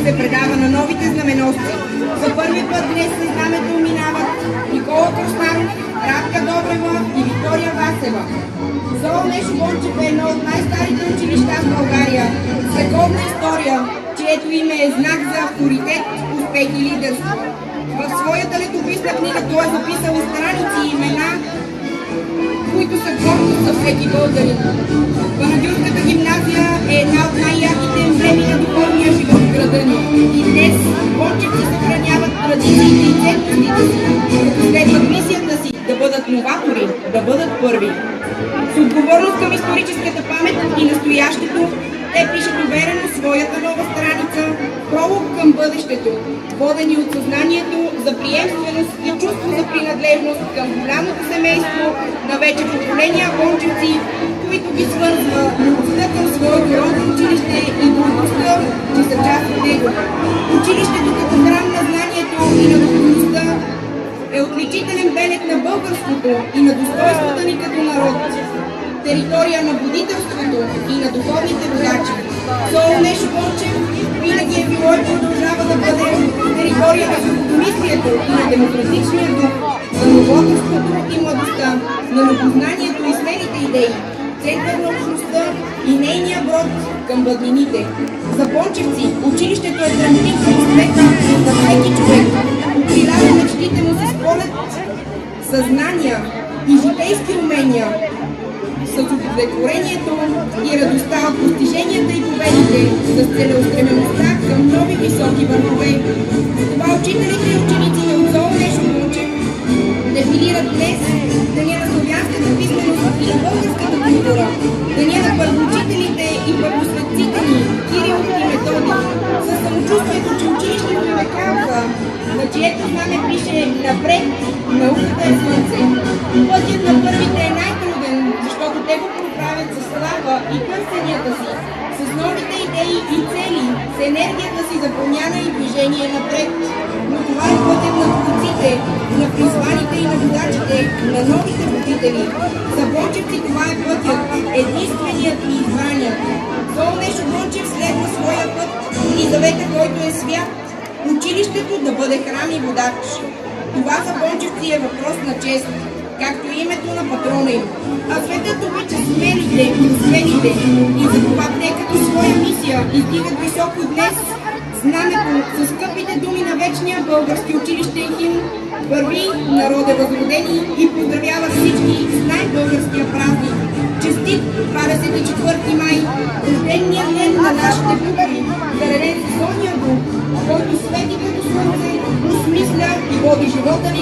се предава на новите знаменосци. За първи път днес със знамето минават Никола Кръстаров, Радка Добрева и Виктория Васева. ЗОО Нешо Бончев е едно от най-старите училища в България, с вековна история, чието име е знак за авторитет, успех и лидерство. В своята летописна книга той е записал страници и имена, които са гордост за всеки българин. Панагюрската гимназия е една от най-ярките емблеми на духовния живот в града ни. И днес бончевци съхраняват традициите и ценностите си, като следват мисията си да бъдат новатори, да бъдат първи. С отговорност към историческата памет и настоящето, те пишат уверено своята нова страница, пролог към бъдещето, водени от съзнанието за приемственост и чувство за принадлежност към голямото семейство на вече поколения бончевци, които ги свързва любовта към своето родно училище и гордостта, че са част от него. Училището като храм на знанието и на духовността е отличителен белег на българското и на достоинствата ни като народ. Територия на будителството и на духовните водачи. ЗОО Нешо Бончев винаги е било и продължава да бъде територия на свободомислието и на демократичния дух, на новаторството и младостта, на новознанието и смелите идеи, център на общността и нейния брод към бъднините. За бончевци училището е тръмник за успеха на всеки човек. Окрилява мечтите му с полет, съзнания и житейски умения, с удовлетворението и радостта от постиженията и победите, с целеустремеността към нови високи върхове. Това учителите и учениците от ЗОО Нешо Бончев дефилират днес деня на славянската писменост и на българската култура, деня на първоучителите и първосветците ни Кирил и Методий, със самочувствието, че училището е калка, на чието знаме пише напред, науката е слънце. Пътят на първите е най-труден, защото те го проправят със слава и търсенията си, с новите идеи и цели, с енергията си за промяна и движение напред. Но това е пътят на творците, на призваните и на водачите, на новите водители. За бончевци това е пътят, единственият и избраният. ЗОО Нешо Бончев следва своя път и завета, който е свят. Училището да бъде храм и водач. Това за бончевци е въпрос на чест, както и името на патрона им. А светът обича смелите и успелите и за това те като своя мисия издигат високо днес знамето с скъпите думи на вечния български училищен химн "Върви, народе възродени" и поздравява всички с най-българския празник. Честит 24 май, рождения ден на нашите букви, дарен с сонния дух, който свети като слънце, осмисля и води живота ни